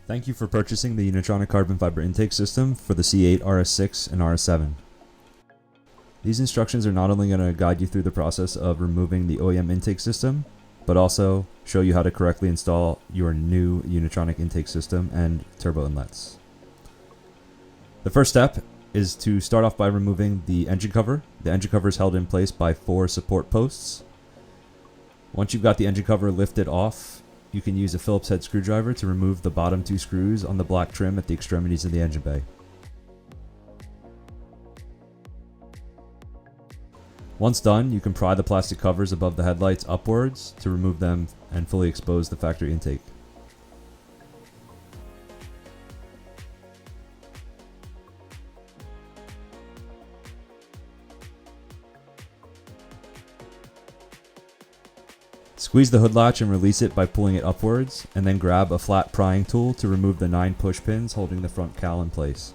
Thank you for purchasing the Unitronic carbon fiber intake system for the C8, RS6, and RS7. These instructions are not only going to guide you through the process of removing the OEM intake system, but also show you how to correctly install your new Unitronic intake system and turbo inlets. The first step is to start off by removing the engine cover. The engine cover is held in place by 4 support posts. Once you've got the engine cover lifted off, you can use a Phillips head screwdriver to remove the bottom 2 screws on the black trim at the extremities of the engine bay. Once done, you can pry the plastic covers above the headlights upwards to remove them and fully expose the factory intake. Squeeze the hood latch and release it by pulling it upwards, and then grab a flat prying tool to remove the 9 push pins holding the front cowl in place.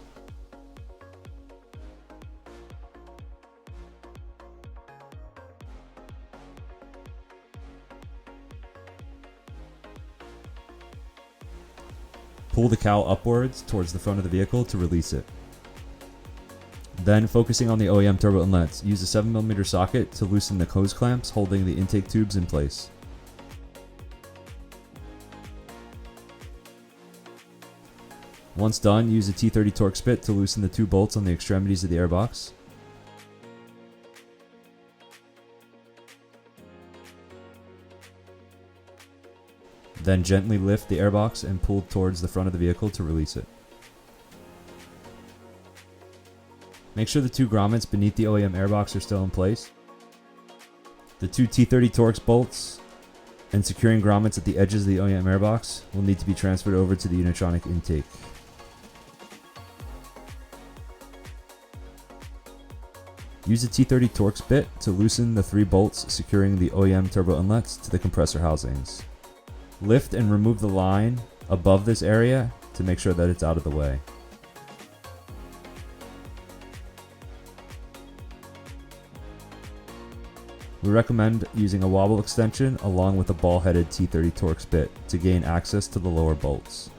Pull the cowl upwards towards the front of the vehicle to release it. Then, focusing on the OEM turbo inlets, use a 7mm socket to loosen the hose clamps holding the intake tubes in place. Once done, use a T30 Torx bit to loosen the 2 bolts on the extremities of the airbox. Then gently lift the airbox and pull towards the front of the vehicle to release it. Make sure the 2 grommets beneath the OEM airbox are still in place. The 2 T30 Torx bolts and securing grommets at the edges of the OEM airbox will need to be transferred over to the Unitronic intake. Use a T30 Torx bit to loosen the 3 bolts securing the OEM turbo inlets to the compressor housings. Lift and remove the line above this area to make sure that it's out of the way. We recommend using a wobble extension along with a ball-headed T30 Torx bit to gain access to the lower bolts.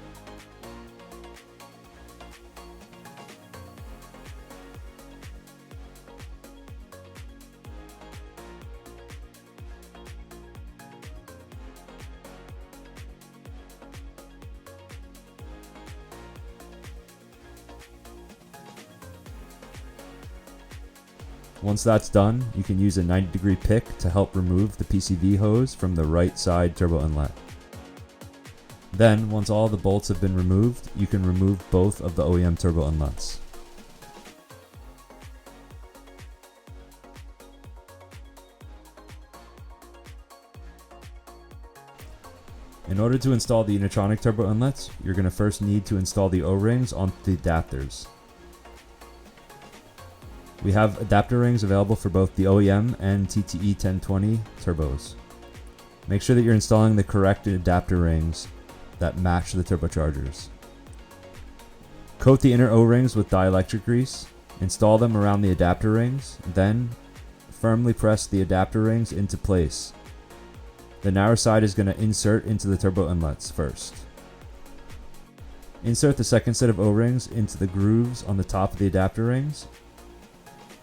Once that's done, you can use a 90-degree pick to help remove the PCV hose from the right side turbo inlet. Then, once all the bolts have been removed, you can remove both of the OEM turbo inlets. In order to install the Unitronic turbo inlets, you're going to first need to install the O-rings onto the adapters. We have adapter rings available for both the OEM and TTE 1020 turbos. Make sure that you're installing the correct adapter rings that match the turbochargers. Coat the inner O-rings with dielectric grease, install them around the adapter rings, then firmly press the adapter rings into place. The narrow side is going to insert into the turbo inlets first. Insert the second set of O-rings into the grooves on the top of the adapter rings,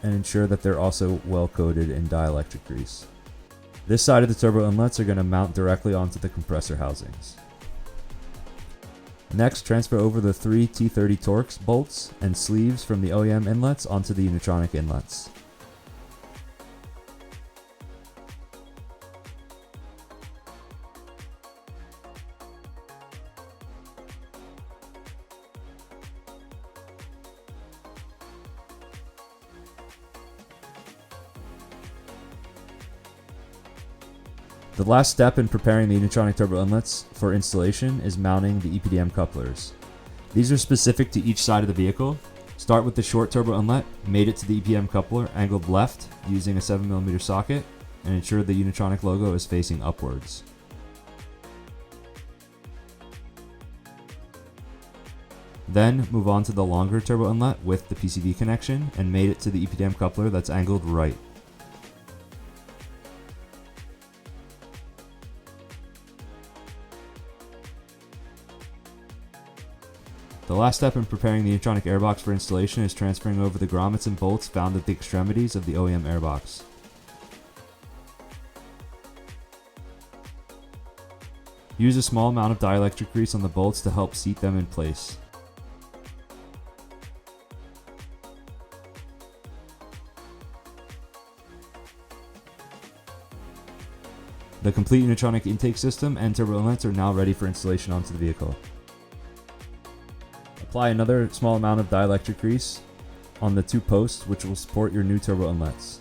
and ensure that they're also well coated in dielectric grease. This side of the turbo inlets are going to mount directly onto the compressor housings. Next, transfer over the 3 T30 Torx bolts and sleeves from the OEM inlets onto the Unitronic inlets. The last step in preparing the Unitronic turbo inlets for installation is mounting the EPDM couplers. These are specific to each side of the vehicle. Start with the short turbo inlet, mate it to the EPDM coupler angled left using a 7mm socket, and ensure the Unitronic logo is facing upwards. Then move on to the longer turbo inlet with the PCV connection and mate it to the EPDM coupler that's angled right. The last step in preparing the Unitronic airbox for installation is transferring over the grommets and bolts found at the extremities of the OEM airbox. Use a small amount of dielectric grease on the bolts to help seat them in place. The complete Unitronic intake system and turbo inlets are now ready for installation onto the vehicle. Apply another small amount of dielectric grease on the two posts which will support your new turbo inlets.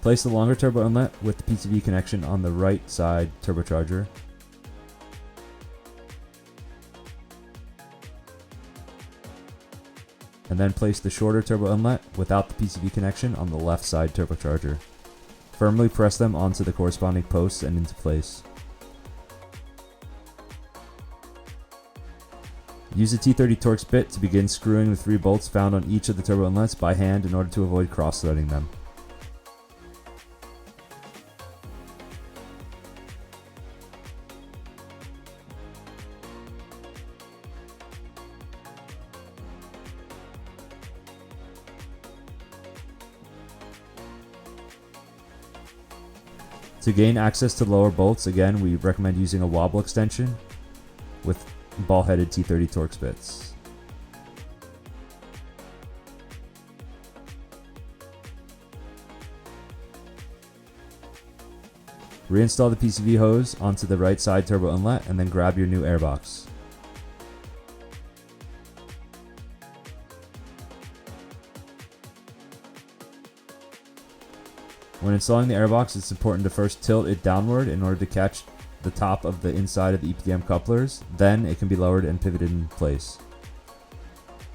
Place the longer turbo inlet with the PCV connection on the right side turbocharger. And then place the shorter turbo inlet without the PCV connection on the left side turbocharger. Firmly press them onto the corresponding posts and into place. Use a T30 Torx bit to begin screwing the 3 bolts found on each of the turbo inlets by hand in order to avoid cross-threading them. To gain access to lower bolts, again, we recommend using a wobble extension with ball-headed T30 Torx bits. Reinstall the PCV hose onto the right side turbo inlet and then grab your new airbox. When installing the airbox, it's important to first tilt it downward in order to catch the top of the inside of the EPDM couplers, then it can be lowered and pivoted in place.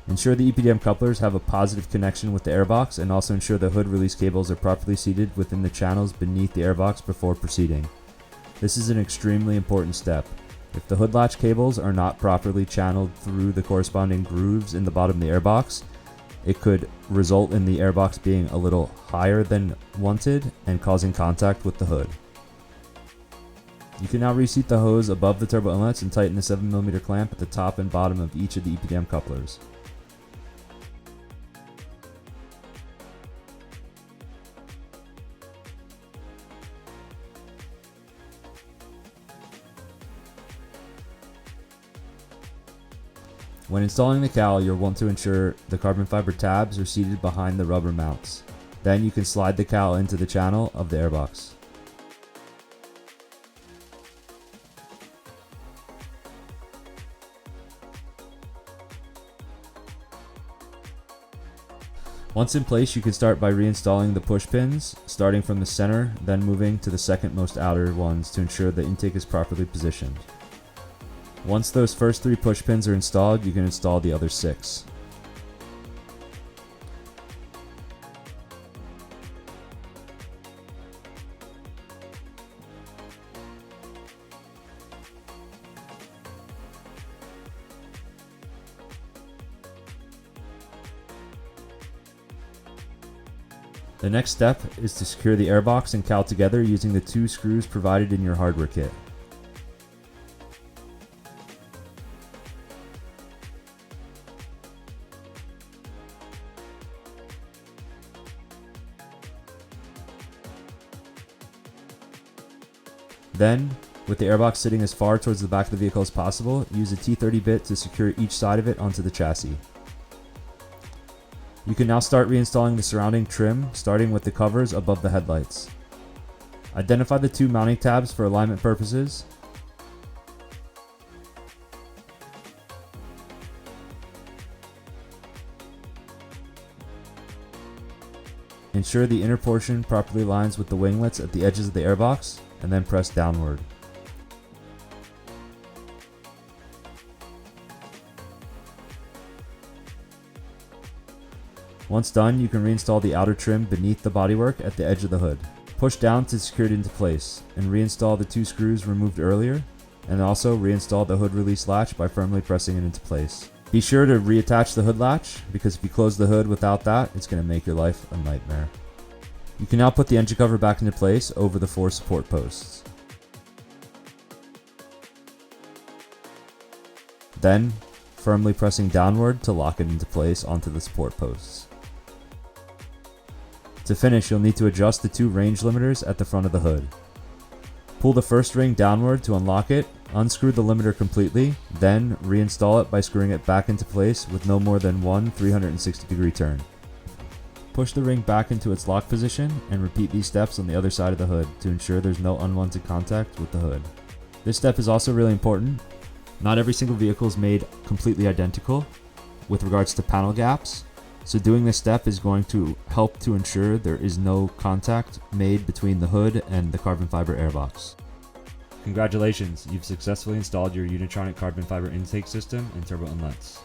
Ensure the EPDM couplers have a positive connection with the airbox and also ensure the hood release cables are properly seated within the channels beneath the airbox before proceeding. This is an extremely important step. If the hood latch cables are not properly channeled through the corresponding grooves in the bottom of the airbox, it could result in the airbox being a little higher than wanted and causing contact with the hood. You can now reseat the hose above the turbo inlets and tighten the 7mm clamp at the top and bottom of each of the EPDM couplers. When installing the cowl, you'll want to ensure the carbon fiber tabs are seated behind the rubber mounts. Then you can slide the cowl into the channel of the airbox. Once in place, you can start by reinstalling the push pins, starting from the center, then moving to the second most outer ones to ensure the intake is properly positioned. Once those first 3 push pins are installed, you can install the other 6. The next step is to secure the airbox and cowl together using the 2 screws provided in your hardware kit. Then, with the airbox sitting as far towards the back of the vehicle as possible, use a T30 bit to secure each side of it onto the chassis. You can now start reinstalling the surrounding trim, starting with the covers above the headlights. Identify the 2 mounting tabs for alignment purposes. Ensure the inner portion properly aligns with the winglets at the edges of the airbox, and then press downward. Once done, you can reinstall the outer trim beneath the bodywork at the edge of the hood. Push down to secure it into place, and reinstall the 2 screws removed earlier. and also reinstall the hood release latch by firmly pressing it into place. Be sure to reattach the hood latch, because if you close the hood without that, it's going to make your life a nightmare. You can now put the engine cover back into place over the 4 support posts. Then, firmly pressing downward to lock it into place onto the support posts. To finish, you'll need to adjust the 2 range limiters at the front of the hood. Pull the first ring downward to unlock it, unscrew the limiter completely, then reinstall it by screwing it back into place with no more than one 360-degree turn. Push the ring back into its lock position and repeat these steps on the other side of the hood to ensure there's no unwanted contact with the hood. This step is also really important. Not every single vehicle is made completely identical with regards to panel gaps, so doing this step is going to help to ensure there is no contact made between the hood and the carbon fiber airbox. Congratulations, you've successfully installed your Unitronic carbon fiber intake system and turbo inlets.